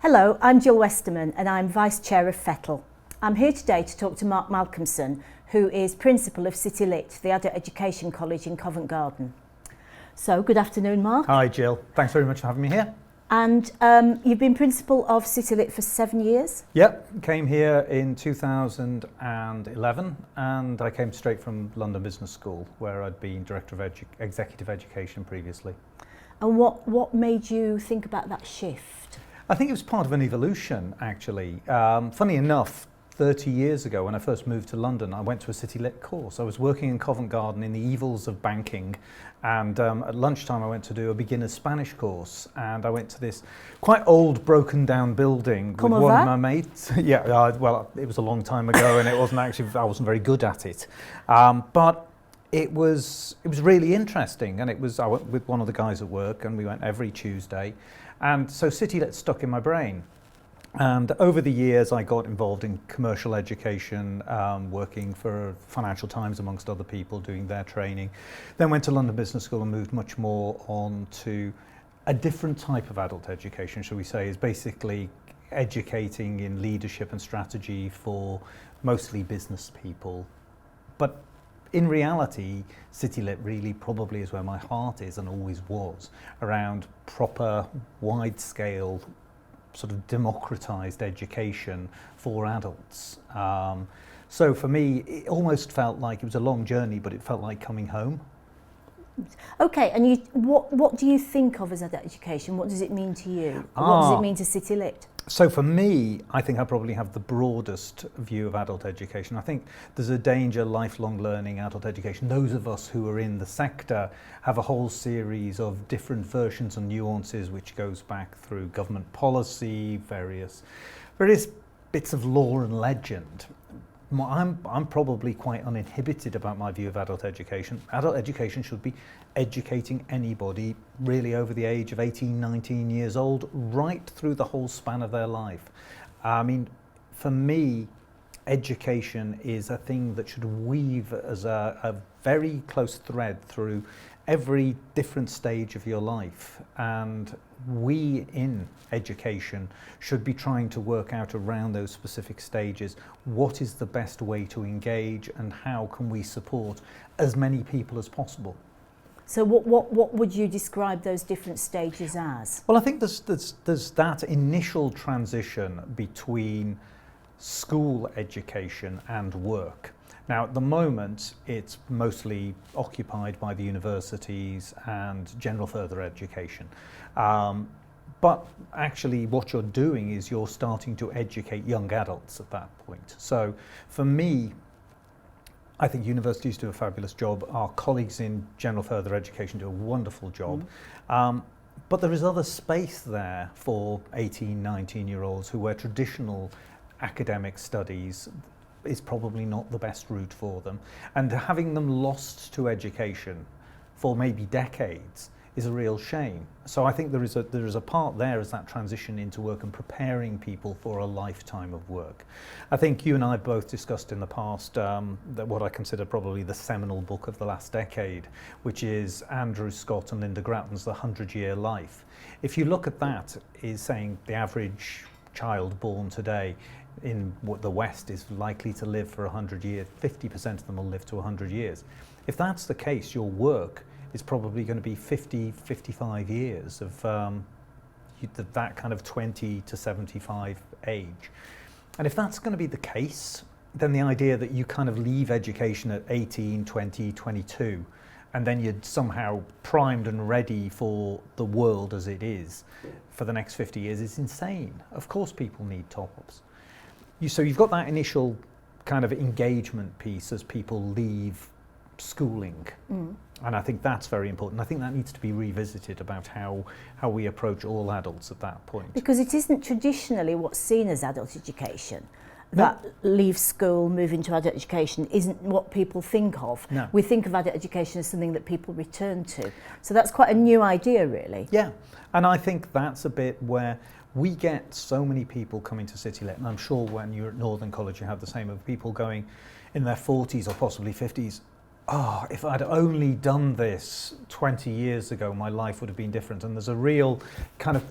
Hello, I'm Jill Westerman and I'm Vice Chair of FETL. I'm here today to talk to Mark Malcomson, who is Principal of City Lit, the Adult Education College in Covent Garden. So, good afternoon, Mark. Hi, Jill. Thanks very much for having me here. And you've been Principal of City Lit for 7 years? Yep, came here in 2011 and I came straight from London Business School, where I'd been Director of Executive Education previously. And what made you think about that shift? I think it was part of an evolution, actually. Funny enough, 30 years ago when I first moved to London, I went to a City Lit course. I was working in Covent Garden in the evils of banking, and at lunchtime I went to do a beginner's Spanish course, and I went to this quite old broken down building with one of my mates. Well, it was a long time ago and I wasn't very good at it. But it was really interesting, and I went with one of the guys at work and we went every Tuesday, and so City Lit stuck in my brain. And over the years I got involved in commercial education, working for Financial Times amongst other people, doing their training. Then went to London Business School and moved much more on to a different type of adult education, shall we say, is basically educating in leadership and strategy for mostly business people. But in reality, City Lit really probably is where my heart is and always was, around proper, wide-scale, sort of democratized education for adults. So for me, it almost felt like it was a long journey, but it felt like coming home. Okay, and what do you think of as adult education? What does it mean to you? What does it mean to City Lit? So for me, I think I probably have the broadest view of adult education. I think there's a danger, lifelong learning, adult education. Those of us who are in the sector have a whole series of different versions and nuances, which goes back through government policy, various bits of lore and legend. I'm probably quite uninhibited about my view of adult education. Adult education should be educating anybody really over the age of 18, 19 years old, right through the whole span of their life. I mean, for me, education is a thing that should weave as a very close thread through every different stage of your life, and we in education should be trying to work out around those specific stages what is the best way to engage and how can we support as many people as possible. So what would you describe those different stages as? Well, I think there's that initial transition between school education and work. Now, at the moment, it's mostly occupied by the universities and general further education. But actually, what you're doing is you're starting to educate young adults at that point. So for me, I think universities do a fabulous job. Our colleagues in general further education do a wonderful job. But there is other space there for 18, 19-year-olds where traditional academic studies is probably not the best route for them. And having them lost to education for maybe decades is a real shame. So I think there is a part there as that transition into work and preparing people for a lifetime of work. I think you and I both discussed in the past that what I consider probably the seminal book of the last decade, which is Andrew Scott and Linda Grattan's The 100-Year Life. If you look at that, is saying the average child born today in the West is likely to live for 100 years, 50% of them will live to 100 years. If that's the case, your work is probably going to be 50, 55 years of that kind of 20 to 75 age. And if that's going to be the case, then the idea that you kind of leave education at 18, 20, 22, and then you're somehow primed and ready for the world as it is for the next 50 years is insane. Of course people need top-ups. So you've got that initial kind of engagement piece as people leave schooling. And I think that's very important. I think that needs to be revisited about how we approach all adults at that point. Because it isn't traditionally what's seen as adult education. That leave school, move into adult education isn't what people think of. No. We think of adult education as something that people return to. So that's quite a new idea, really. Yeah, and I think that's a bit where we get so many people coming to City Lit, and I'm sure when you're at Northern College you have the same, of people going in their 40s or possibly 50s, oh, if I'd only done this 20 years ago, my life would have been different. And there's a real kind of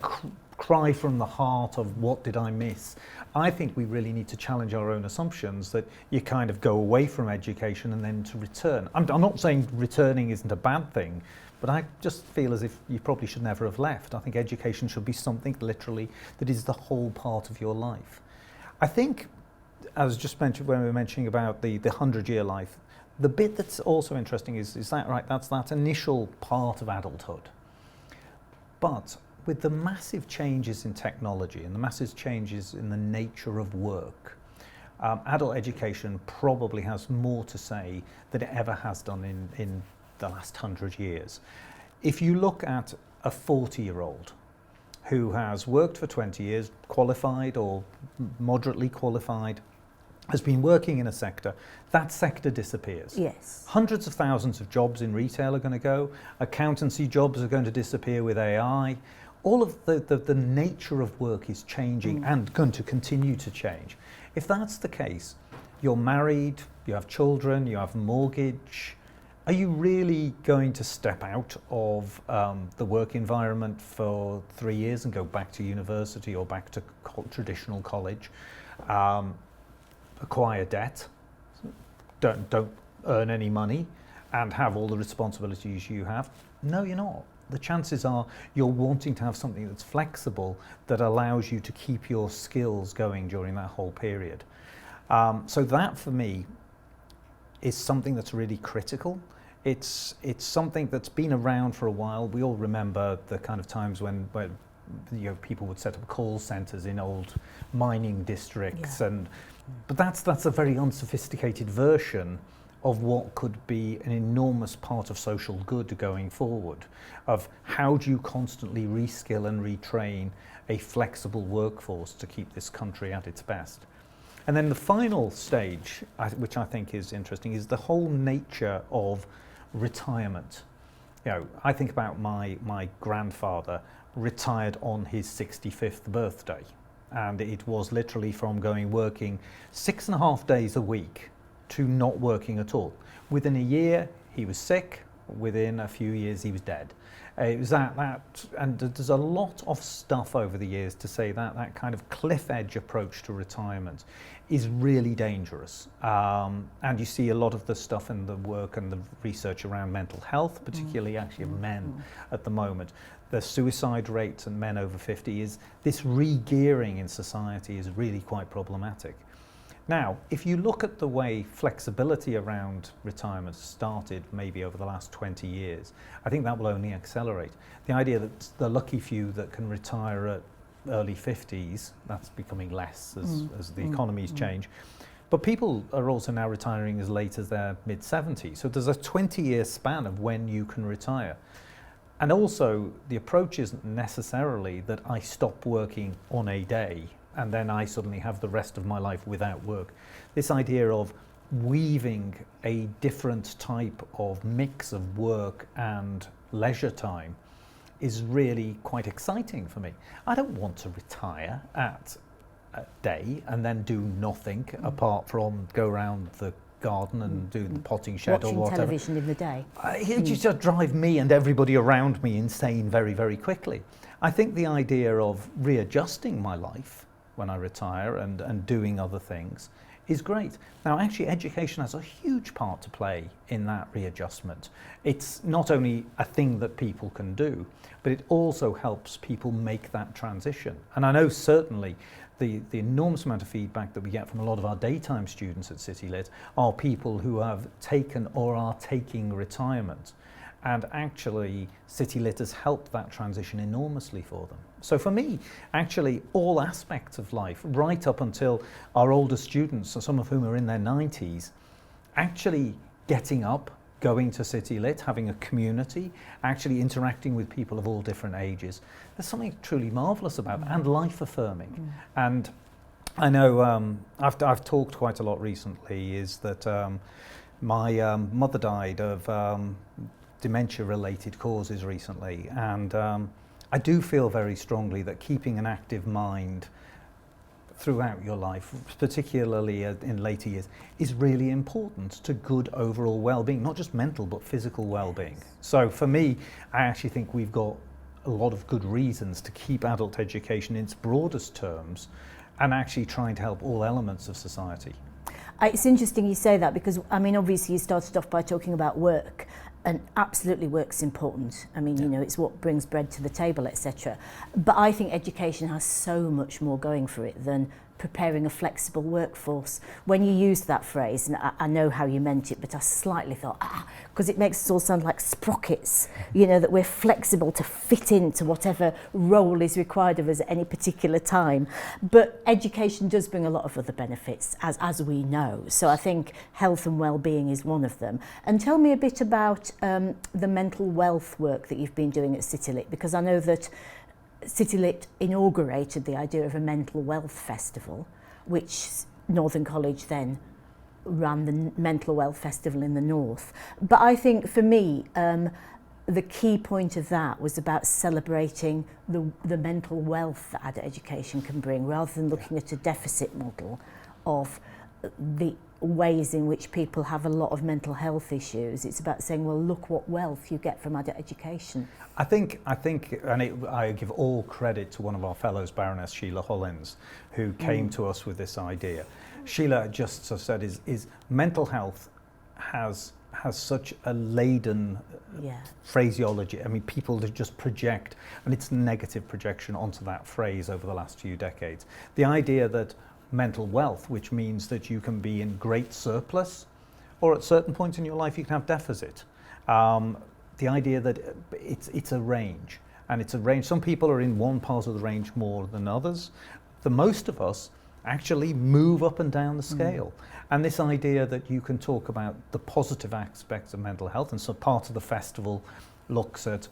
cry from the heart of what did I miss. I think we really need to challenge our own assumptions that you kind of go away from education and then to return. I'm not saying returning isn't a bad thing, but I just feel as if you probably should never have left. I think education should be something literally that is the whole part of your life. I think, as just mentioned when we were mentioning about the 100-year life, the bit that's also interesting is that right, that's that initial part of adulthood. But with the massive changes in technology and the massive changes in the nature of work, adult education probably has more to say than it ever has done in the last 100 years. If you look at a 40-year-old who has worked for 20 years, qualified or moderately qualified, has been working in a sector, that sector disappears. Yes. Hundreds of thousands of jobs in retail are going to go, accountancy jobs are going to disappear with AI. All of the nature of work is changing and going to continue to change. If that's the case, you're married, you have children, you have a mortgage, are you really going to step out of the work environment for 3 years and go back to university or back to traditional college? Acquire debt, don't earn any money and have all the responsibilities you have? No, you're not. The chances are you're wanting to have something that's flexible that allows you to keep your skills going during that whole period. So that for me is something that's really critical. It's something that's been around for a while. We all remember the kind of times when people would set up call centres in old mining districts, but that's a very unsophisticated version of what could be an enormous part of social good going forward, of how do you constantly reskill and retrain a flexible workforce to keep this country at its best. And then the final stage, which I think is interesting, is the whole nature of retirement. I think about my grandfather retired on his 65th birthday, and it was literally from working 6.5 days a week to not working at all. Within a year, he was sick. Within a few years, he was dead. It was that, and there's a lot of stuff over the years to say that kind of cliff edge approach to retirement is really dangerous. And you see a lot of the stuff in the work and the research around mental health, particularly actually of men at the moment. The suicide rates in men over 50 is this re-gearing in society is really quite problematic. Now, if you look at the way flexibility around retirement started maybe over the last 20 years, I think that will only accelerate. The idea that the lucky few that can retire at early 50s, that's becoming less as the economies change. But people are also now retiring as late as their mid-70s. So there's a 20-year span of when you can retire. And also, the approach isn't necessarily that I stop working on a day and then I suddenly have the rest of my life without work. This idea of weaving a different type of mix of work and leisure time is really quite exciting for me. I don't want to retire at a day and then do nothing apart from go around the garden and do the potting shed or whatever. Watching television in the day. It just drive me and everybody around me insane very, very quickly. I think the idea of readjusting my life when I retire and doing other things is great. Now, actually, education has a huge part to play in that readjustment. It's not only a thing that people can do, but it also helps people make that transition. And I know certainly the enormous amount of feedback that we get from a lot of our daytime students at CityLit are people who have taken or are taking retirement. And actually, CityLit has helped that transition enormously for them. So for me, actually, all aspects of life, right up until our older students, some of whom are in their 90s, actually getting up, going to CityLit, having a community, actually interacting with people of all different ages, there's something truly marvellous about that and life-affirming. And I know I've talked quite a lot recently, is that my mother died of dementia-related causes recently, and I do feel very strongly that keeping an active mind throughout your life, particularly in later years, is really important to good overall well-being, not just mental but physical well-being. So for me, I actually think we've got a lot of good reasons to keep adult education in its broadest terms and actually trying to help all elements of society. It's interesting you say that because, I mean, obviously you started off by talking about work, and absolutely work's important. I mean, you know, it's what brings bread to the table, etc. But I think education has so much more going for it than preparing a flexible workforce. When you used that phrase, and I know how you meant it, but I slightly thought, because it makes us all sound like sprockets, you know, that we're flexible to fit into whatever role is required of us at any particular time. But education does bring a lot of other benefits, as we know. So I think health and well-being is one of them. And tell me a bit about the mental wealth work that you've been doing at CityLit, because I know that CityLit inaugurated the idea of a mental wealth festival, which Northern College then ran the mental wealth festival in the north. But I think for me, the key point of that was about celebrating the mental wealth that adult education can bring, rather than looking at a deficit model of the ways in which people have a lot of mental health issues. It's about saying, well, look what wealth you get from adult education. I think, and I give all credit to one of our fellows, Baroness Sheila Hollins, who came to us with this idea. Sheila just sort of said is mental health has such a laden phraseology. I mean, people just project, and it's negative projection onto that phrase over the last few decades. The idea that mental wealth, which means that you can be in great surplus, or at certain points in your life you can have deficit. The idea that it's a range, and it's a range. Some people are in one part of the range more than others. The most of us actually move up and down the scale. And this idea that you can talk about the positive aspects of mental health, and so part of the festival looks at,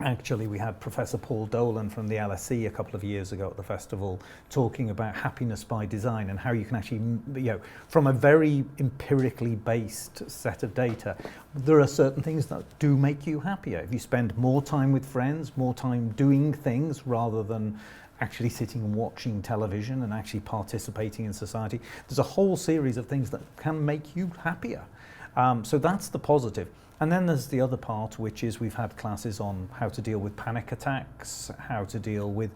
actually we had Professor Paul Dolan from the LSE a couple of years ago at the festival talking about happiness by design and how you can actually, you know, from a very empirically based set of data, there are certain things that do make you happier. If you spend more time with friends, more time doing things rather than actually sitting and watching television and actually participating in society, there's a whole series of things that can make you happier. So that's the positive. And then there's the other part, which is we've had classes on how to deal with panic attacks, how to deal with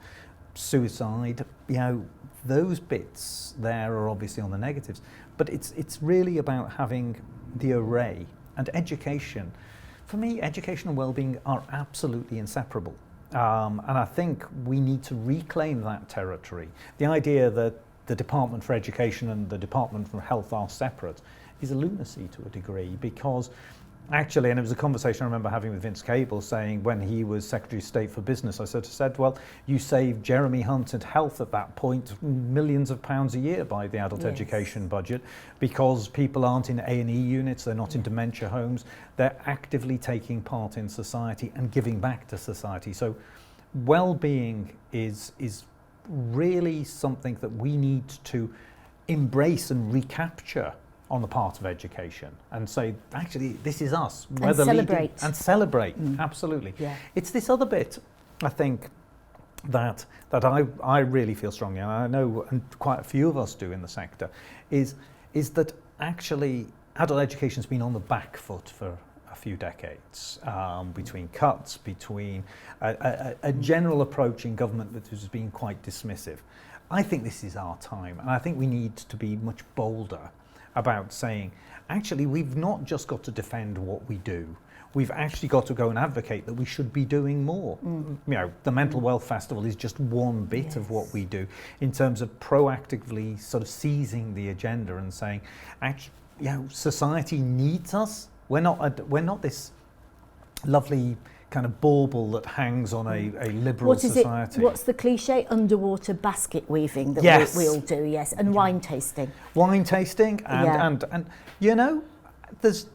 suicide. You know, those bits there are obviously on the negatives, but it's really about having the array. And education, for me, education and well-being are absolutely inseparable. And I think we need to reclaim that territory. The idea that the Department for Education and the Department for Health are separate is a lunacy to a degree, because actually, and it was a conversation I remember having with Vince Cable, saying when he was Secretary of State for Business, I sort of said, well, you saved Jeremy Hunt and Health at that point millions of pounds a year by the adult education budget, because people aren't in A&E units, they're not in dementia homes, they're actively taking part in society and giving back to society. So well-being is really something that we need to embrace and recapture on the part of education, and say, actually, this is us. And celebrate. And celebrate, absolutely. Yeah. It's this other bit, I think, that I really feel strongly, and I know and quite a few of us do in the sector, is that actually adult education's been on the back foot for a few decades, between cuts, between a general approach in government that has been quite dismissive. I think this is our time, and I think we need to be much bolder about saying, actually, we've not just got to defend what we do, we've actually got to go and advocate that we should be doing more. You know, the Mental Wealth Festival is just one bit of what we do in terms of proactively sort of seizing the agenda and saying, actually, you know, society needs us. We're not this lovely kind of bauble that hangs on a liberal society. What's the cliche? Underwater basket weaving that we all do, and wine tasting. Wine tasting, and you know, there's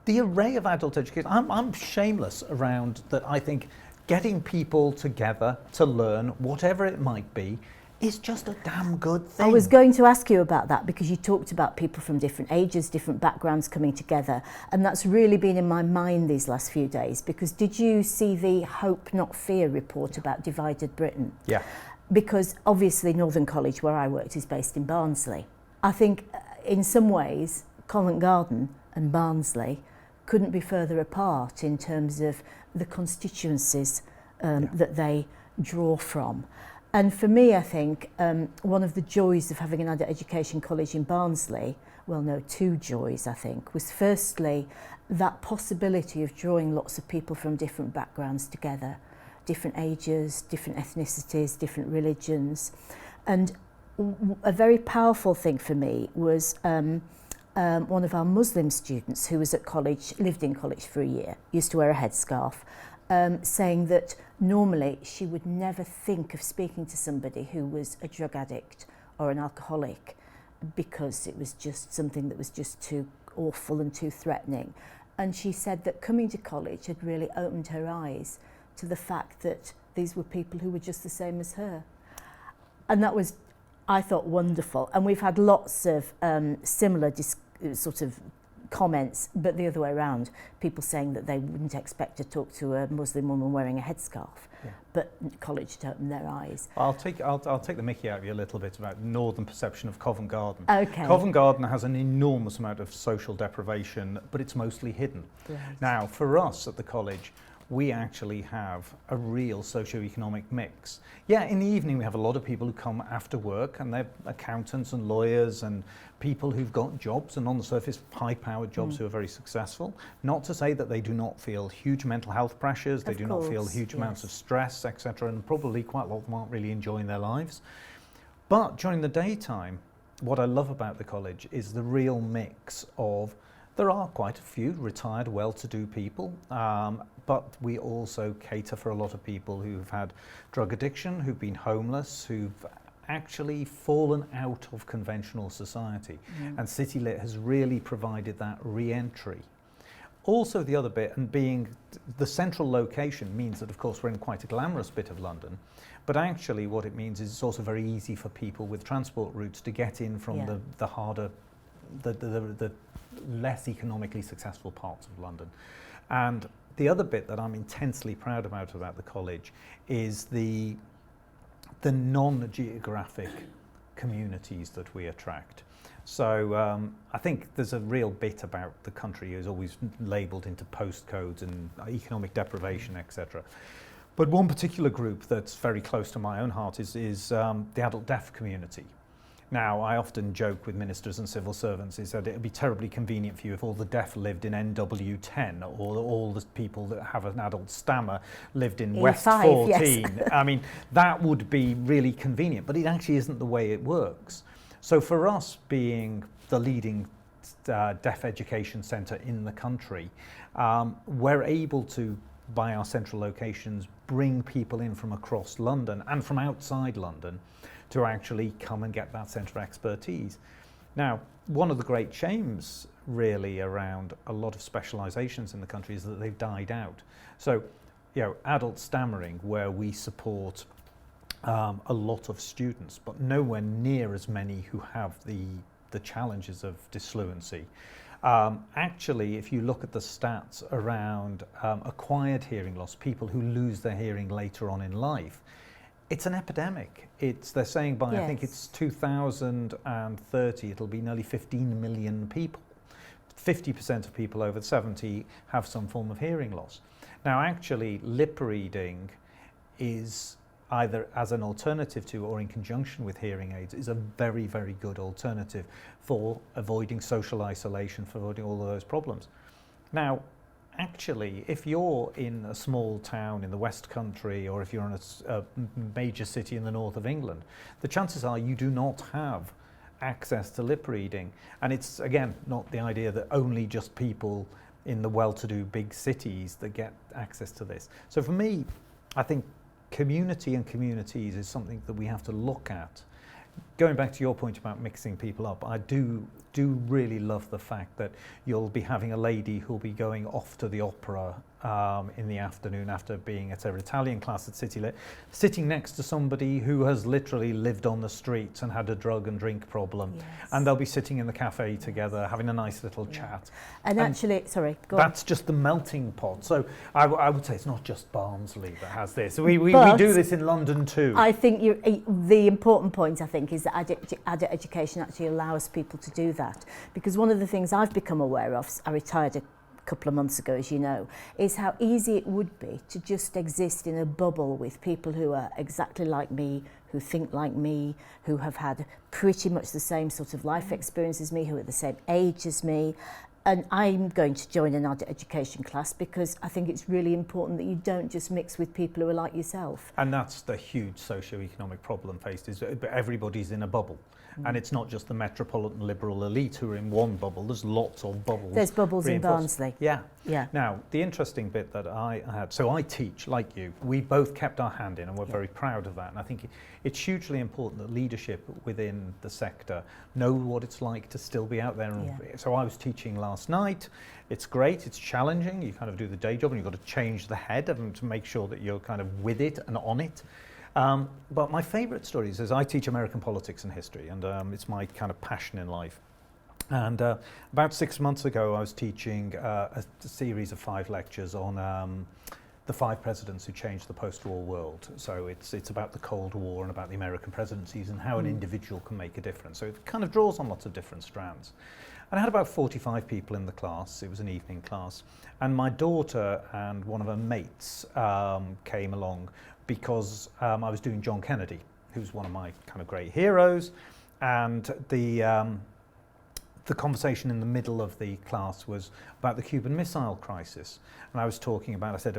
the array of adult education. I'm shameless around that. I think getting people together to learn, whatever it might be, is just a damn good thing. I was going to ask you about that, because you talked about people from different ages, different backgrounds coming together, and that's really been in my mind these last few days, because did you see the Hope Not Fear report about divided Britain? Yeah. Because obviously Northern College, where I worked, is based in Barnsley. I think in some ways Covent Garden and Barnsley couldn't be further apart in terms of the constituencies that they draw from. And for me, I think one of the joys of having an adult education college in Barnsley, well, no, two joys, I think, was firstly that possibility of drawing lots of people from different backgrounds together, different ages, different ethnicities, different religions. And a very powerful thing for me was one of our Muslim students who was at college, lived in college for a year, used to wear a headscarf, saying that normally she would never think of speaking to somebody who was a drug addict or an alcoholic because it was just something that was just too awful and too threatening. And she said that coming to college had really opened her eyes to the fact that these were people who were just the same as her. And that was, I thought, wonderful. And we've had lots of similar sort of comments, but the other way around, people saying that they wouldn't expect to talk to a Muslim woman wearing a headscarf, but college had opened their eyes. I'll take the mickey out of you a little bit about northern perception of Covent Garden. Okay. Covent Garden has an enormous amount of social deprivation, but it's mostly hidden. Right. Now, for us at the college, we actually have a real socio-economic mix. Yeah, in the evening we have a lot of people who come after work, and they're accountants and lawyers and people who've got jobs, and on the surface high-powered jobs who are very successful. Not to say that they do not feel huge mental health pressures, they do not feel huge amounts of stress, etc., and probably quite a lot of them aren't really enjoying their lives. But during the daytime, what I love about the college is the real mix of, there are quite a few retired, well-to-do people, but we also cater for a lot of people who've had drug addiction, who've been homeless, who've actually fallen out of conventional society. And City Lit has really provided that re-entry. Also the other bit, and being the central location, means that of course we're in quite a glamorous bit of London, but actually what it means is it's also very easy for people with transport routes to get in from the harder, the less economically successful parts of London. And the other bit that I'm intensely proud about the college is the non-geographic communities that we attract. So I think there's a real bit about the country is always labelled into postcodes and economic deprivation, etc. But one particular group that's very close to my own heart is the adult deaf community. Now, I often joke with ministers and civil servants is that it would be terribly convenient for you if all the deaf lived in NW10 or all the people that have an adult stammer lived in West 14. Yes. I mean, that would be really convenient, but it actually isn't the way it works. So for us being the leading deaf education centre in the country, we're able to, by our central locations, bring people in from across London and from outside London to actually come and get that centre of expertise. Now, one of the great shames really around a lot of specialisations in the country is that they've died out. So, you know, adult stammering, where we support a lot of students, but nowhere near as many who have the challenges of disfluency. Actually, if you look at the stats around acquired hearing loss, people who lose their hearing later on in life, it's an epidemic. They're saying by, I think it's 2030, it'll be nearly 15 million people. 50% of people over 70 have some form of hearing loss. Now, actually, lip reading is either as an alternative to or in conjunction with hearing aids is a very, very good alternative for avoiding social isolation, for avoiding all of those problems. Now, actually, if you're in a small town in the West Country, or if you're in a major city in the north of England, the chances are you do not have access to lip reading. And it's, again, not the idea that only just people in the well-to-do big cities that get access to this. So for me, I think community and communities is something that we have to look at. Going back to your point about mixing people up, I do really love the fact that you'll be having a lady who'll be going off to the opera in the afternoon after being at her Italian class at City Lit, sitting next to somebody who has literally lived on the streets and had a drug and drink problem. Yes. And they'll be sitting in the cafe together having a nice little chat. And actually, sorry, go on. That's just the melting pot. So I would say it's not just Barnsley that has this. We do this in London too. I think the important point, I think, is that adult education actually allows people to do that. Because one of the things I've become aware of, I retired a couple of months ago, as you know, is how easy it would be to just exist in a bubble with people who are exactly like me, who think like me, who have had pretty much the same sort of life experience as me, who are the same age as me. And I'm going to join an adult education class because I think it's really important that you don't just mix with people who are like yourself. And that's the huge socio-economic problem faced, is everybody's in a bubble. And it's not just the metropolitan liberal elite who are in one bubble, there's lots of bubbles. There's bubbles in Barnsley. Yeah. Yeah. Now, the interesting bit that I had, so I teach, like you, we both kept our hand in and we're very proud of that. And I think it's hugely important that leadership within the sector know what it's like to still be out there. And so I was teaching last night. It's great, it's challenging, you kind of do the day job and you've got to change the head and to make sure that you're kind of with it and on it. But my favourite stories is I teach American politics and history, and it's my kind of passion in life. And about 6 months ago, I was teaching a series of 5 lectures on the 5 presidents who changed the post-war world. So it's about the Cold War and about the American presidencies and how an individual can make a difference. So it kind of draws on lots of different strands. And I had about 45 people in the class. It was an evening class. And my daughter and one of her mates came along because I was doing John Kennedy, who's one of my kind of great heroes. And the conversation in the middle of the class was about the Cuban Missile Crisis. And I was talking about, I said,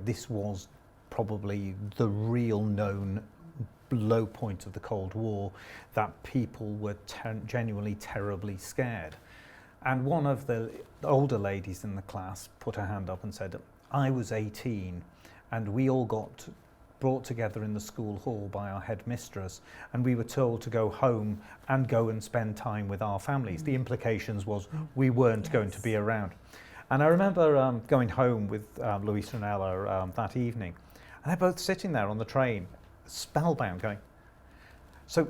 this was probably the real known low point of the Cold War, that people were genuinely terribly scared. And one of the older ladies in the class put her hand up and said, I was 18 and we all got brought together in the school hall by our headmistress and we were told to go home and go and spend time with our families. The implications was we weren't going to be around. And I remember going home with Louisa and Ella that evening, and they're both sitting there on the train, spellbound, going, so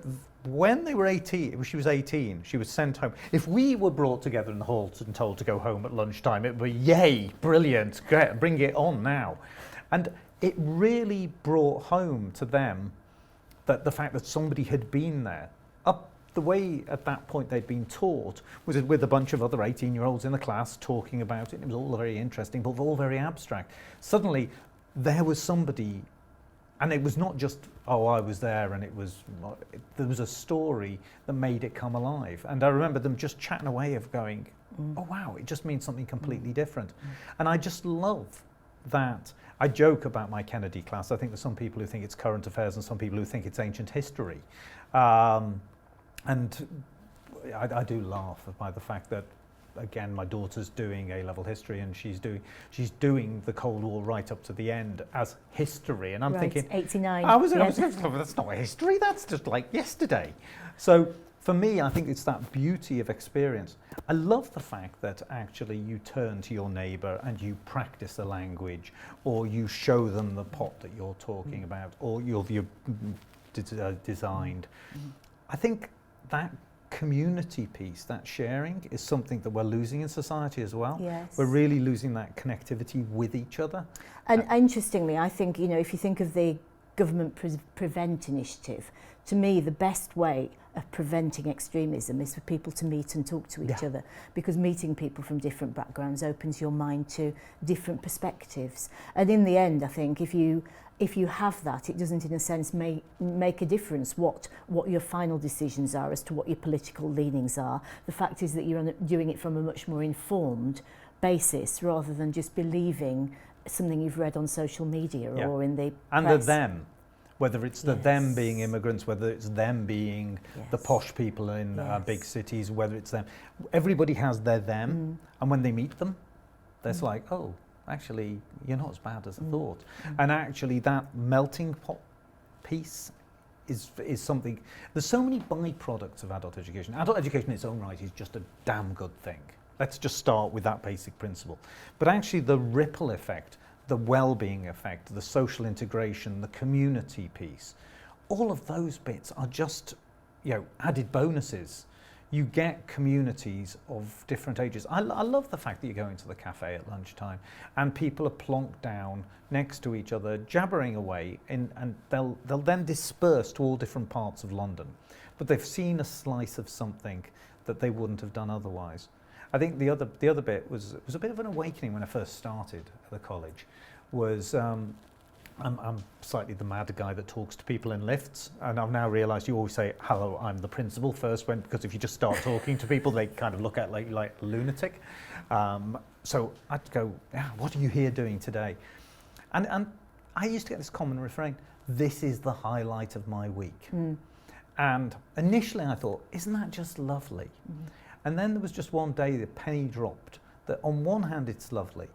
when they were 18, she was 18, she was sent home. If we were brought together in the hall and told to go home at lunchtime, it would be, yay, brilliant, great, bring it on now. And it really brought home to them that the fact that somebody had been there. Up the way at that point they'd been taught was with a bunch of other 18-year-olds in the class talking about it. It was all very interesting, but all very abstract. Suddenly, there was somebody, and it was not just, oh, I was there, and there was a story that made it come alive. And I remember them just chatting away of going, oh, wow, it just means something completely different. And I just love that. I joke about my Kennedy class. I think there's some people who think it's current affairs and some people who think it's ancient history. And I do laugh by the fact that, again, my daughter's doing A-level history and she's doing the Cold War right up to the end as history. And I'm thinking, 89. That's not history, that's just like yesterday. So for me, I think it's that beauty of experience. I love the fact that actually you turn to your neighbour and you practice the language, or you show them the pot that you're talking about, or you've designed. I think that community piece, that sharing, is something that we're losing in society as well. Yes. We're really losing that connectivity with each other. And interestingly, I think, if you think of the Government Prevent initiative, to me, the best way of preventing extremism is for people to meet and talk to each other, because meeting people from different backgrounds opens your mind to different perspectives. And in the end, I think if you have that, it doesn't, in a sense, make a difference what your final decisions are as to what your political leanings are. The fact is that you're doing it from a much more informed basis rather than just believing something you've read on social media or in the and press. the them, whether it's the them being immigrants, whether it's them being the posh people in big cities, whether it's them. Everybody has their them, and when they meet them, they're like, oh, actually, you're not as bad as I thought. And actually, that melting pot piece is something. There's so many byproducts of adult education. Adult education in its own right is just a damn good thing. Let's just start with that basic principle. But actually, the ripple effect, the well-being effect, the social integration, the community piece, all of those bits are just, added bonuses. You get communities of different ages. I love the fact that you go into the cafe at lunchtime and people are plonked down next to each other, jabbering away, and they'll then disperse to all different parts of London. But they've seen a slice of something that they wouldn't have done otherwise. I think the other bit was a bit of an awakening when I first started at the college. Was I'm slightly the mad guy that talks to people in lifts, and I've now realised you always say, hello, I'm the principal first, because if you just start talking to people, they kind of look at like a lunatic. So I'd go, yeah, what are you here doing today? And I used to get this common refrain, this is the highlight of my week. And initially I thought, isn't that just lovely? And then there was just one day the penny dropped, that on one hand it's lovely,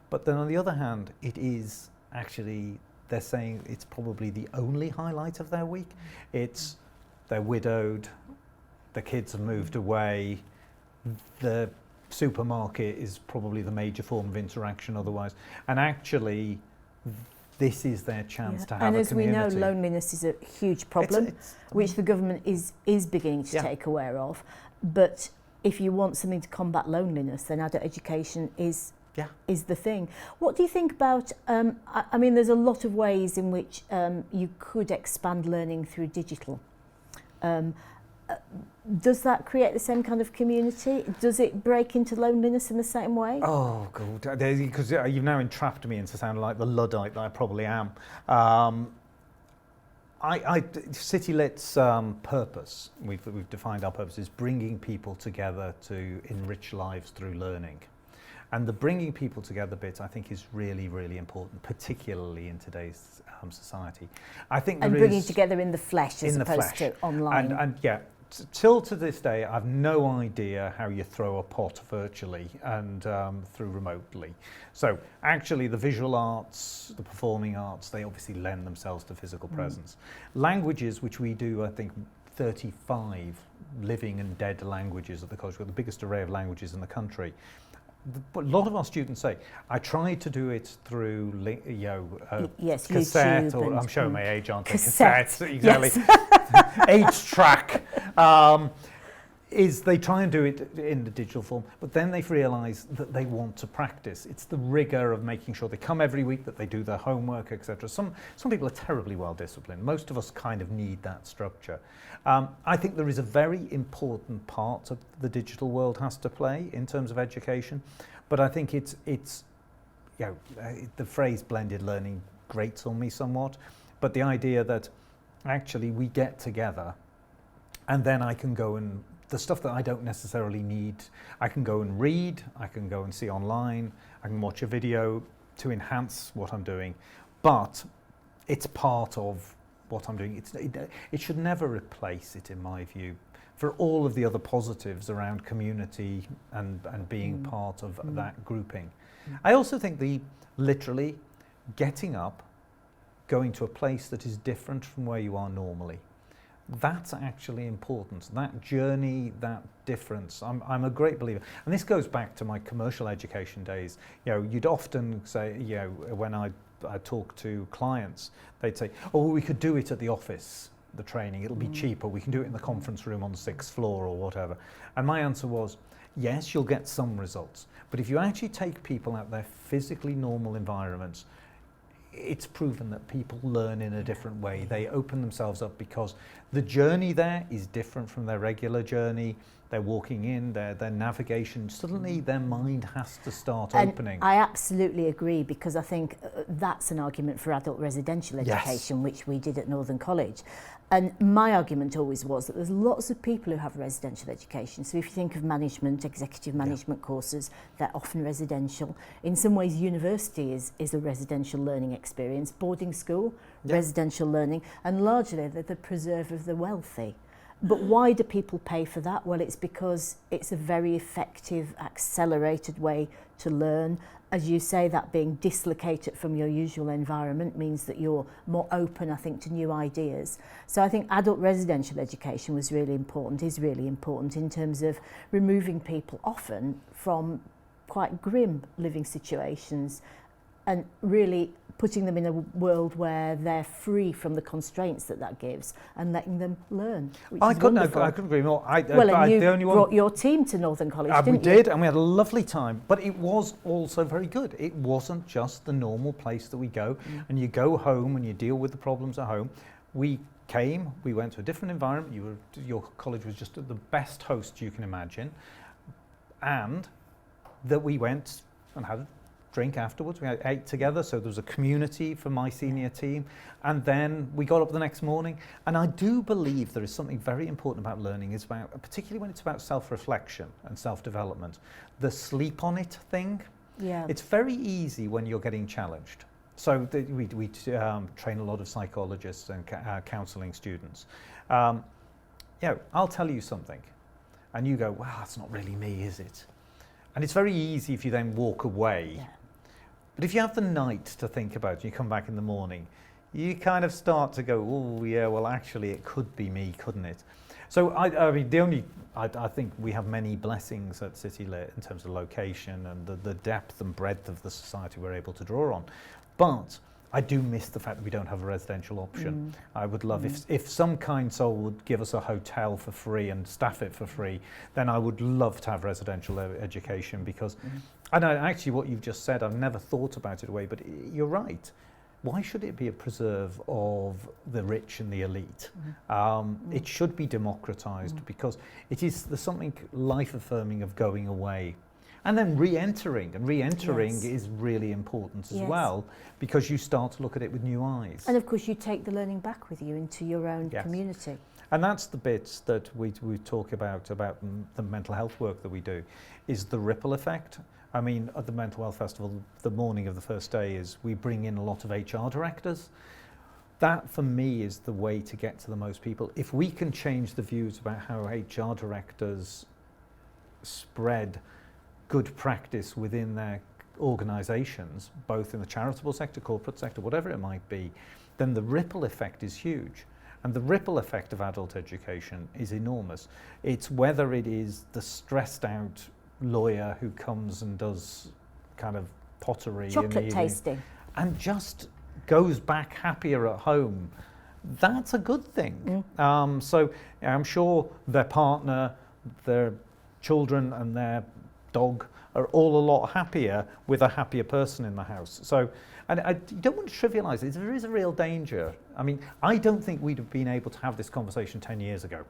but then on the other hand, it is actually, they're saying it's probably the only highlight of their week. It's they're widowed, the kids have moved away, the supermarket is probably the major form of interaction otherwise. And actually, this is their chance to have a community. And as we know, loneliness is a huge problem, which the government is beginning to take aware of. But if you want something to combat loneliness, then adult education is the thing. What do you think about, I mean, there's a lot of ways in which you could expand learning through digital. Does that create the same kind of community? Does it break into loneliness in the same way? Oh, God, because you've now entrapped me into sounding like the Luddite that I probably am. City Lit's purpose, we've defined our purpose, is bringing people together to enrich lives through learning. And the bringing people together bit, I think, is really, really important, particularly in today's society. I think bringing together in the flesh as opposed to online. And yeah, till to this day, I've no idea how you throw a pot virtually and through remotely. So actually, the visual arts, the performing arts, they obviously lend themselves to physical presence. Languages, which we do, I think, 35 living and dead languages at the college. We've got the biggest array of languages in the country. But a lot of our students say, I tried to do it through cassette, YouTube, or I'm showing my age, aren't I? Cassette, exactly. Yes. 8-track. Is they try and do it in the digital form, but then they've realised that they want to practice. It's the rigour of making sure they come every week, that they do their homework, etc. Some people are terribly well disciplined. Most of us kind of need that structure. I think there is a very important part of the digital world has to play in terms of education, but I think it's the phrase blended learning grates on me somewhat, but the idea that actually we get together and then I can go and the stuff that I don't necessarily need, I can go and read, I can go and see online, I can watch a video to enhance what I'm doing, but it's part of what I'm doing. It should never replace it, in my view, for all of the other positives around community and being part of that grouping. I also think literally getting up, going to a place that is different from where you are normally, that's actually important. That journey, that difference. I'm a great believer, and this goes back to my commercial education days. You'd often say, when I talk to clients, they'd say, "Oh, we could do it at the office, the training. It'll be cheaper. We can do it in the conference room on the 6th floor or whatever." And my answer was, yes, you'll get some results, but if you actually take people out their physically normal environments, it's proven that people learn in a different way. They open themselves up because the journey there is different from their regular journey. They're walking in, their navigation, suddenly their mind has to start opening. I absolutely agree, because I think that's an argument for adult residential education, which we did at Northern College. And my argument always was that there's lots of people who have residential education. So if you think of management, executive management courses, they're often residential. In some ways, university is a residential learning experience. Boarding school, residential learning, and largely they're the preserve of the wealthy. But why do people pay for that? Well, it's because it's a very effective, accelerated way to learn. As you say, that being dislocated from your usual environment means that you're more open, I think, to new ideas. So I think adult residential education is really important in terms of removing people often from quite grim living situations and really putting them in a world where they're free from the constraints that gives and letting them learn, which is wonderful. I couldn't agree more. You brought your team to Northern College, didn't you? We did, and we had a lovely time, but it was also very good. It wasn't just the normal place that we go, and you go home and you deal with the problems at home. We went to a different environment. Your college was just the best host you can imagine. and that we went and had a drink afterwards. We ate together, so there was a community for my senior team, and then we got up the next morning. And I do believe there is something very important about learning, is about, particularly when it's about self-reflection and self-development, the sleep on it thing. Yeah. It's very easy when you're getting challenged. So we train a lot of psychologists and counselling students. I'll tell you something, and you go, "Wow, that's not really me, is it?" And it's very easy if you then walk away. Yeah. But if you have the night to think about it, you come back in the morning, you kind of start to go, "Oh yeah, well actually it could be me, couldn't it?" So I think we have many blessings at City Lit in terms of location and the depth and breadth of the society we're able to draw on. But I do miss the fact that we don't have a residential option. I would love if some kind soul would give us a hotel for free and staff it for free, then I would love to have residential education, because and actually what you've just said, I've never thought about it away, but you're right. Why should it be a preserve of the rich and the elite? It should be democratized, because there's something life affirming of going away. And then re-entering yes. is really important as yes. well, because you start to look at it with new eyes. And of course you take the learning back with you into your own yes. community. And that's the bits that we talk about the mental health work that we do, is the ripple effect. I mean, at the Mental Health Festival, the morning of the first day is we bring in a lot of HR directors. That, for me, is the way to get to the most people. If we can change the views about how HR directors spread good practice within their organisations, both in the charitable sector, corporate sector, whatever it might be, then the ripple effect is huge. And the ripple effect of adult education is enormous. It's whether it is the stressed out lawyer who comes and does kind of pottery chocolate tasting and just goes back happier at home, that's a good thing. So I'm sure their partner, their children and their dog are all a lot happier with a happier person in the house. So, and you don't want to trivialise it. There is a real danger. I mean, I don't think we'd have been able to have this conversation 10 years ago.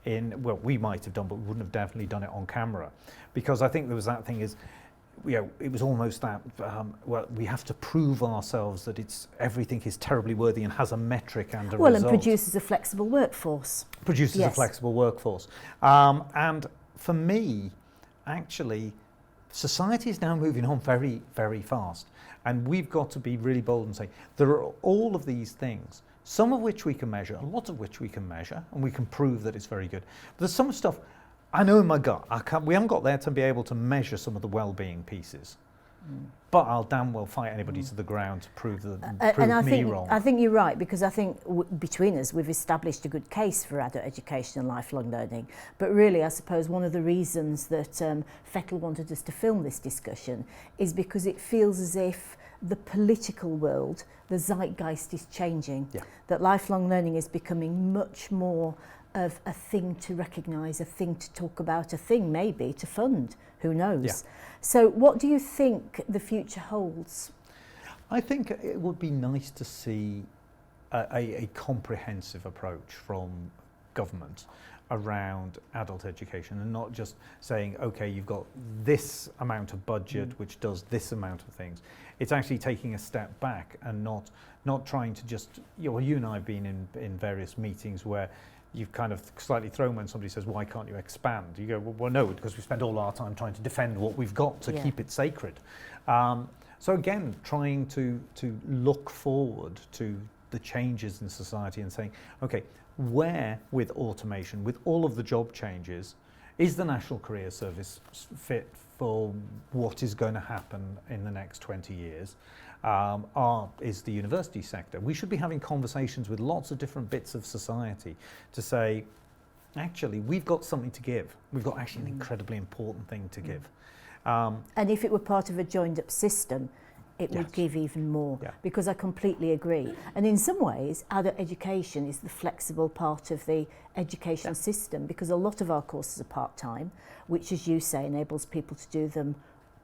Well, we might have done, but we wouldn't have definitely done it on camera, because I think there was that thing is, it was almost that, well, we have to prove ourselves that everything is terribly worthy and has a metric and a result. And produces a flexible workforce. Produces yes. a flexible workforce. And for me, actually, society is now moving on very, very fast. And we've got to be really bold and say, there are all of these things, some of which we can measure, a lot of which we can measure, and we can prove that it's very good. But there's some stuff I know in my gut, we haven't got there to be able to measure some of the well-being pieces. But I'll damn well fight anybody to the ground to prove me wrong. I think you're right, because I think between us we've established a good case for adult education and lifelong learning. But really, I suppose one of the reasons that Fettel wanted us to film this discussion is because it feels as if the political world, the zeitgeist is changing. Yeah. That lifelong learning is becoming much more of a thing to recognise, a thing to talk about, a thing maybe to fund, who knows. Yeah. So what do you think the future holds? I think it would be nice to see a comprehensive approach from government around adult education, and not just saying, okay, you've got this amount of budget which does this amount of things. It's actually taking a step back and not trying to just, you and I have been in various meetings where you've kind of slightly thrown when somebody says, why can't you expand? You go, well no, because we spend all our time trying to defend what we've got to keep it sacred. So again, trying to look forward to the changes in society and saying, okay, where with automation, with all of the job changes, is the National Career Service fit for what is going to happen in the next 20 years? Is the university sector. We should be having conversations with lots of different bits of society to say, actually, we've got something to give. We've got actually an incredibly important thing to give. And if it were part of a joined up system, it yes. would give even more, yeah. because I completely agree. And in some ways, adult education is the flexible part of the education yeah. system, because a lot of our courses are part-time, which, as you say, enables people to do them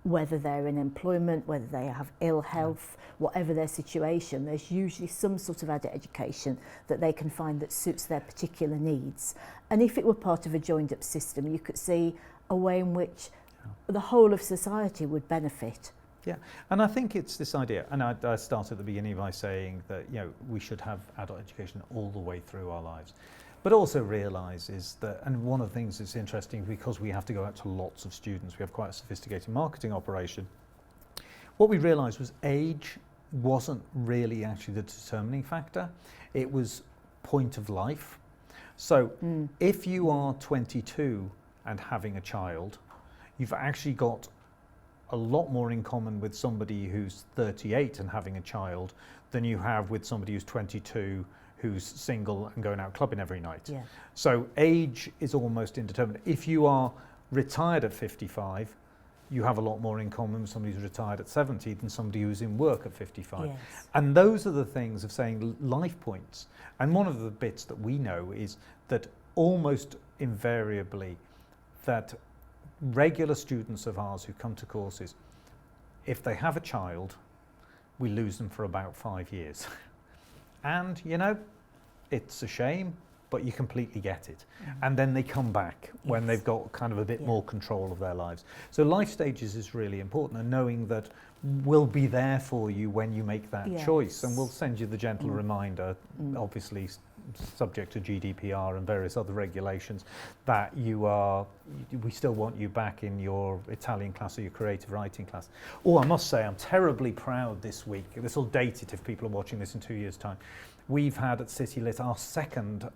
whether they're in employment, whether they have ill health, whatever their situation. There's usually some sort of adult education that they can find that suits their particular needs. And if it were part of a joined up system, you could see a way in which the whole of society would benefit. Yeah, and I think it's this idea, and I started at the beginning by saying that we should have adult education all the way through our lives, but also realise is that, and one of the things that's interesting, because we have to go out to lots of students, we have quite a sophisticated marketing operation. What we realised was age wasn't really actually the determining factor; it was point of life. So if you are 22 and having a child, you've actually got a lot more in common with somebody who's 38 and having a child than you have with somebody who's 22 who's single and going out clubbing every night. Yeah. So age is almost indeterminate. If you are retired at 55, you have a lot more in common with somebody who's retired at 70 than somebody who's in work at 55. Yes. And those are the things of saying life points. And one of the bits that we know is that almost invariably that regular students of ours who come to courses, if they have a child, we lose them for about 5 years. And, it's a shame, but you completely get it. And then they come back when they've got kind of a bit more control of their lives. So life stages is really important, and knowing that we'll be there for you when you make that choice, and we'll send you the gentle reminder, obviously subject to GDPR and various other regulations, that we still want you back in your Italian class or your creative writing class. Oh, I must say, I'm terribly proud this week. This will date it if people are watching this in 2 years' time. We've had at City Lit our second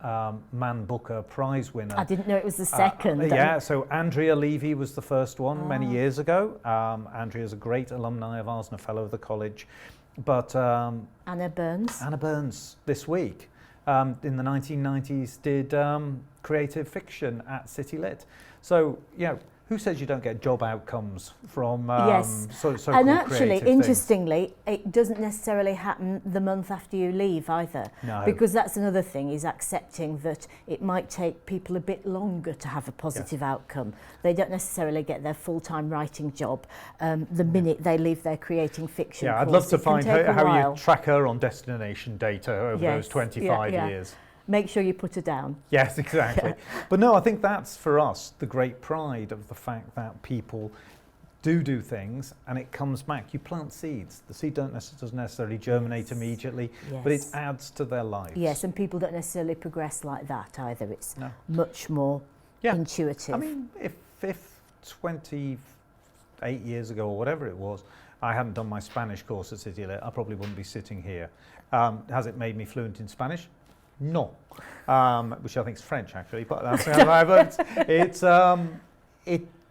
Man Booker prize winner. I didn't know it was the second. Yeah, so Andrea Levy was the first one many years ago. Andrea's a great alumni of ours and a fellow of the college. But Anna Burns this week, in the 1990s, did creative fiction at City Lit. So, who says you don't get job outcomes from so-called and actually, creative interestingly, it doesn't necessarily happen the month after you leave either. No. Because that's another thing, is accepting that it might take people a bit longer to have a positive outcome. They don't necessarily get their full-time writing job the minute they leave their creating fiction course. I'd love to find how you you track her on destination data over those 25 years. Make sure you put her down. Yes, exactly. But no, I think that's for us the great pride of the fact that people do things and it comes back. You plant seeds. The seed doesn't necessarily germinate immediately, but it adds to their lives. Yes, and people don't necessarily progress like that either. It's much more intuitive. I mean, if 28 years ago or whatever it was, I hadn't done my Spanish course at City Lit, I probably wouldn't be sitting here. Has it made me fluent in Spanish? No, which I think is French actually, but that's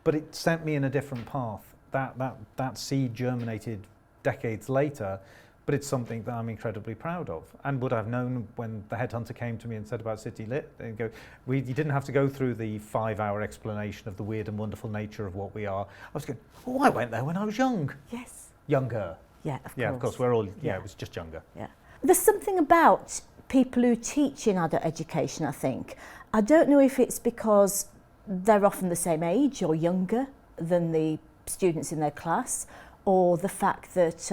but it sent me in a different path. That seed germinated decades later, but it's something that I'm incredibly proud of. And would I've known when the headhunter came to me and said about City Lit, they'd go, you didn't have to go through the 5-hour explanation of the weird and wonderful nature of what we are. I was going, I went there when I was young. Yes. Younger. Yeah, of course. Yeah, of course. We're all. Yeah, it was just younger. Yeah. There's something about people who teach in adult education, I think. I don't know if it's because they're often the same age or younger than the students in their class, or the fact that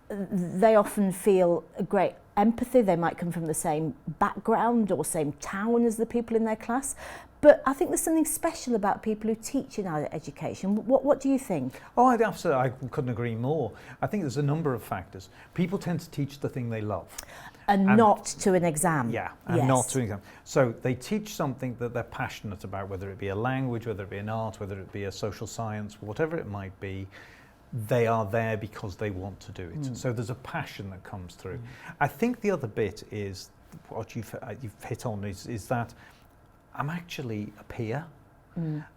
they often feel a great empathy. They might come from the same background or same town as the people in their class. But I think there's something special about people who teach in adult education. What do you think? Oh, absolutely. I couldn't agree more. I think there's a number of factors. People tend to teach the thing they love. And not to an exam. Yeah, and not to an exam. So they teach something that they're passionate about, whether it be a language, whether it be an art, whether it be a social science, whatever it might be. They are there because they want to do it. So there's a passion that comes through. I think the other bit is, what you've hit on is that I'm actually a peer.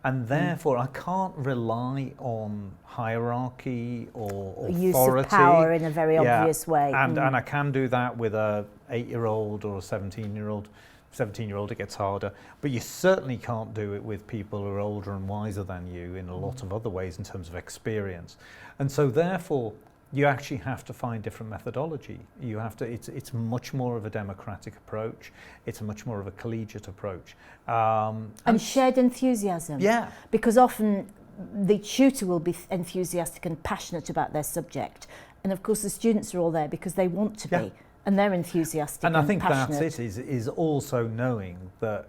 And therefore I can't rely on hierarchy or authority. Use of power in a very obvious way. And I can do that with a 8-year-old or a 17-year-old. 17-year-old, it gets harder. But you certainly can't do it with people who are older and wiser than you in a lot of other ways in terms of experience. And so therefore, you actually have to find different methodology. You have to. It's much more of a democratic approach. It's much more of a collegiate approach. And shared enthusiasm. Yeah. Because often the tutor will be enthusiastic and passionate about their subject, and of course the students are all there because they want to be, and they're enthusiastic and I think passionate. that's it. Is also knowing that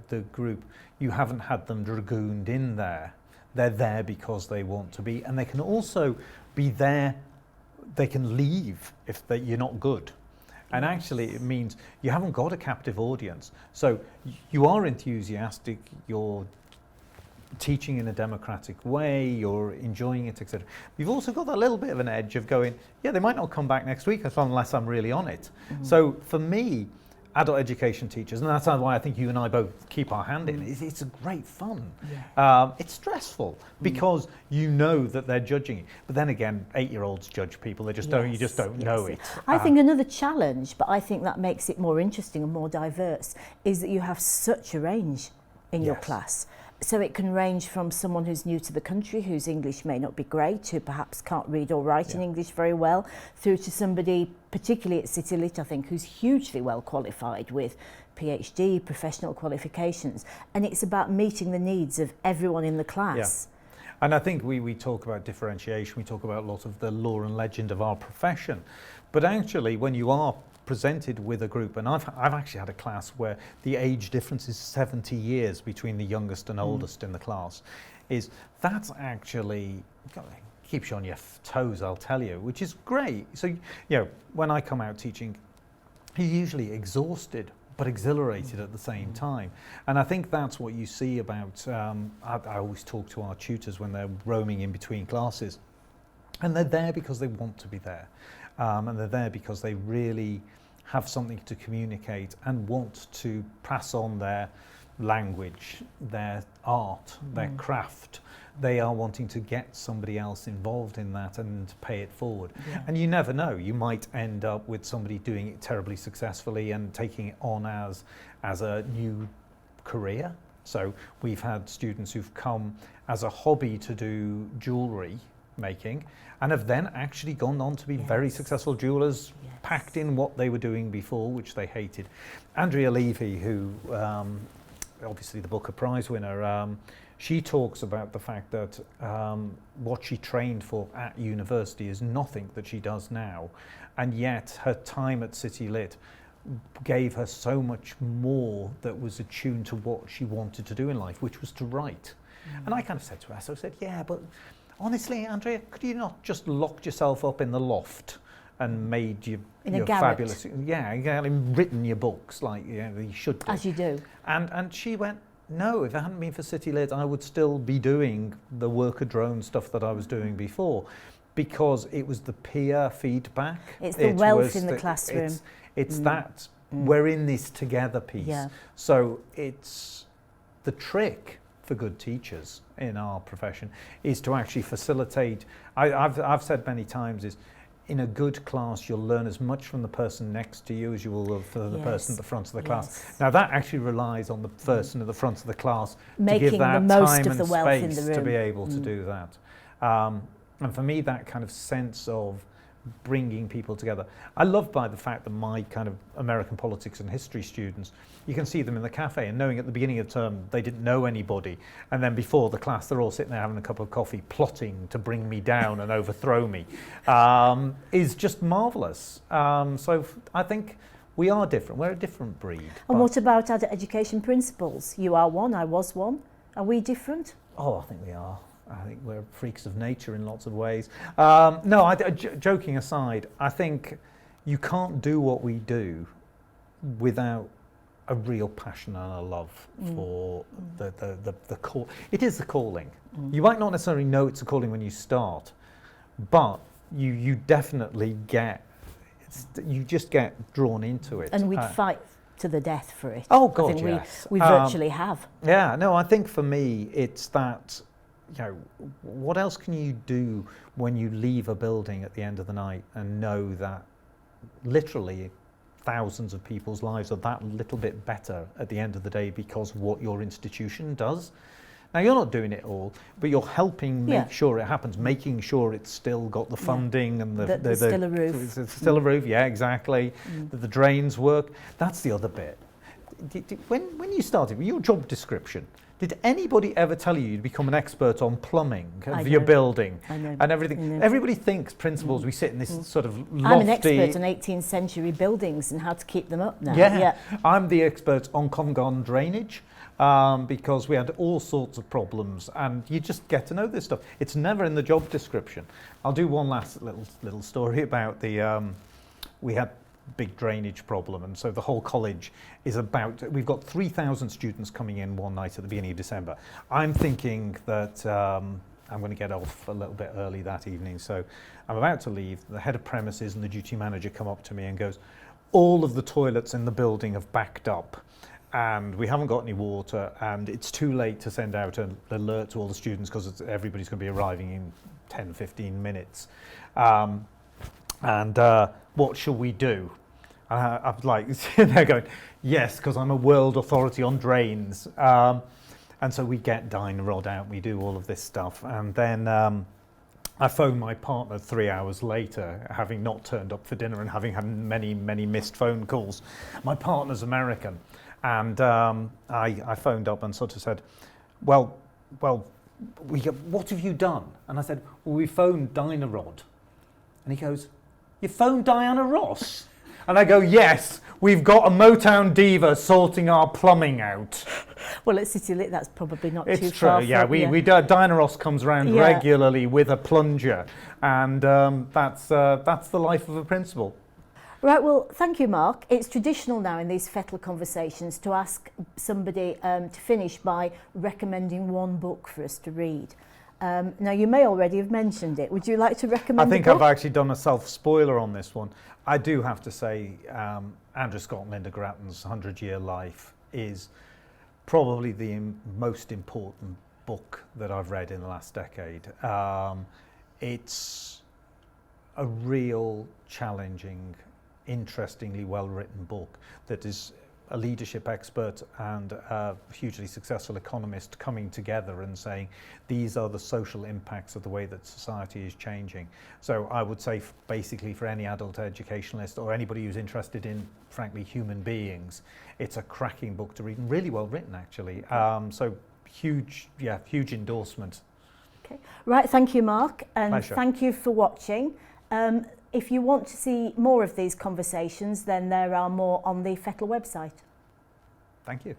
the group, you haven't had them dragooned in there. they're there because they want to be, and they can also be there, they can leave if you're not good. And actually it means you haven't got a captive audience. So you are enthusiastic, you're teaching in a democratic way, you're enjoying it, etc. You've also got that little bit of an edge of going, yeah, they might not come back next week unless I'm really on it. So for me, adult education teachers, and that's why I think you and I both keep our hand in, it's a great fun. Yeah. It's stressful because you know that they're judging you. But then again, 8-year-olds judge people, they just don't, you just don't know it. I think another challenge, but I think that makes it more interesting and more diverse, is that you have such a range in your class. So it can range from someone who's new to the country, whose English may not be great, who perhaps can't read or write in English very well, through to somebody, particularly at City Lit, I think, who's hugely well qualified with PhD, professional qualifications. And it's about meeting the needs of everyone in the class. Yeah. And I think we talk about differentiation, we talk about a lot of the lore and legend of our profession. But actually, when you are presented with a group, and I've actually had a class where the age difference is 70 years between the youngest and oldest in the class, that's actually keeps you on your toes, I'll tell you, which is great. So, you know, when I come out teaching, you're usually exhausted but exhilarated at the same time. And I think that's what you see about, I always talk to our tutors when they're roaming in between classes, and they're there because they want to be there. And they're there because they really have something to communicate and want to pass on their language, their art, their craft. They are wanting to get somebody else involved in that and pay it forward. Yeah. And you never know, you might end up with somebody doing it terribly successfully and taking it on as a new career. So we've had students who've come as a hobby to do jewellery making and have then actually gone on to be very successful jewellers, packed in what they were doing before, which they hated. Andrea Levy, who obviously the Booker Prize winner, she talks about the fact that what she trained for at university is nothing that she does now, and yet her time at City Lit gave her so much more that was attuned to what she wanted to do in life, which was to write. And I kind of said to her, so I said, yeah, but honestly, Andrea, could you not just locked yourself up in the loft and made your fabulous, written your books like you should do? As you do. And she went, no, if it hadn't been for City Lit, I would still be doing the worker drone stuff that I was doing before, because it was the peer feedback. It's the wealth in the classroom. It's that we're in this together piece. Yeah. So it's the trick for good teachers in our profession is to actually facilitate. I've said many times is, in a good class you'll learn as much from the person next to you as you will from the person at the front of the class. Now that actually relies on the person at the front of the class to give that time and space to be able to do that. And for me, that kind of sense of bringing people together. I love by the fact that my kind of American politics and history students, you can see them in the cafe and knowing at the beginning of term they didn't know anybody, and then before the class they're all sitting there having a cup of coffee plotting to bring me down and overthrow me, is just marvellous. So I think we are different, we're a different breed. And what about adult education principals? You are one, I was one. Are we different? Oh, I think we are. I think we're freaks of nature in lots of ways. Joking aside, I think you can't do what we do without a real passion and a love for the call. It is the calling. You might not necessarily know it's a calling when you start, but you definitely you just get drawn into it. And we'd fight to the death for it. Oh God, I think yes. We virtually have. Yeah, no, I think for me it's that, what else can you do when you leave a building at the end of the night and know that literally thousands of people's lives are that little bit better at the end of the day because of what your institution does? Now, you're not doing it all, but you're helping make sure it happens, making sure it's still got the funding and there's still a roof. It's still a roof, yeah, exactly. That the drains work. That's the other bit. When you started, with your job description, did anybody ever tell you you'd become an expert on plumbing of your building and everything? Everybody thinks principals, we sit in this sort of lofty... I'm an expert on 18th century buildings and how to keep them up now. Yeah. I'm the expert on Covent Garden drainage. because we had all sorts of problems, and you just get to know this stuff. It's never in the job description. I'll do one last little story about we had big drainage problem, and so the whole college is we've got 3,000 students coming in one night at the beginning of December. I'm thinking that I'm going to get off a little bit early that evening, so I'm about to leave. The head of premises and the duty manager come up to me and goes, all of the toilets in the building have backed up and we haven't got any water, and it's too late to send out an alert to all the students because everybody's going to be arriving in 10-15 minutes. What shall we do? I'm like, they're going, yes, because I'm a world authority on drains. And so we get Dynarod out, we do all of this stuff. And then I phone my partner 3 hours later, having not turned up for dinner and having had many, many missed phone calls. My partner's American. And I phoned up and sort of said, well, what have you done? And I said, well, we phoned Dynarod. And he goes, you phoned Diana Ross? And I go, yes, we've got a Motown diva sorting our plumbing out. Well, at City Lit, that's probably not it's too true, far. It's true, yeah. Diana Ross comes around regularly with a plunger, and that's the life of a principal. Right, well, thank you, Mark. It's traditional now in these Fettle conversations to ask somebody to finish by recommending one book for us to read. Now, you may already have mentioned it. Would you like to recommend I think a book? I've actually done a self-spoiler on this one. I do have to say Andrew Scott and Linda Grattan's 100-Year Life is probably the most important book that I've read in the last decade. It's a real challenging, interestingly well-written book that is a leadership expert and a hugely successful economist coming together and saying these are the social impacts of the way that society is changing. So I would say basically for any adult educationalist or anybody who's interested in, frankly, human beings, it's a cracking book to read and really well written, actually. So huge endorsement. Okay. Right, thank you, Mark, and Pleasure. Thank you for watching. If you want to see more of these conversations, then there are more on the Fettle website. Thank you.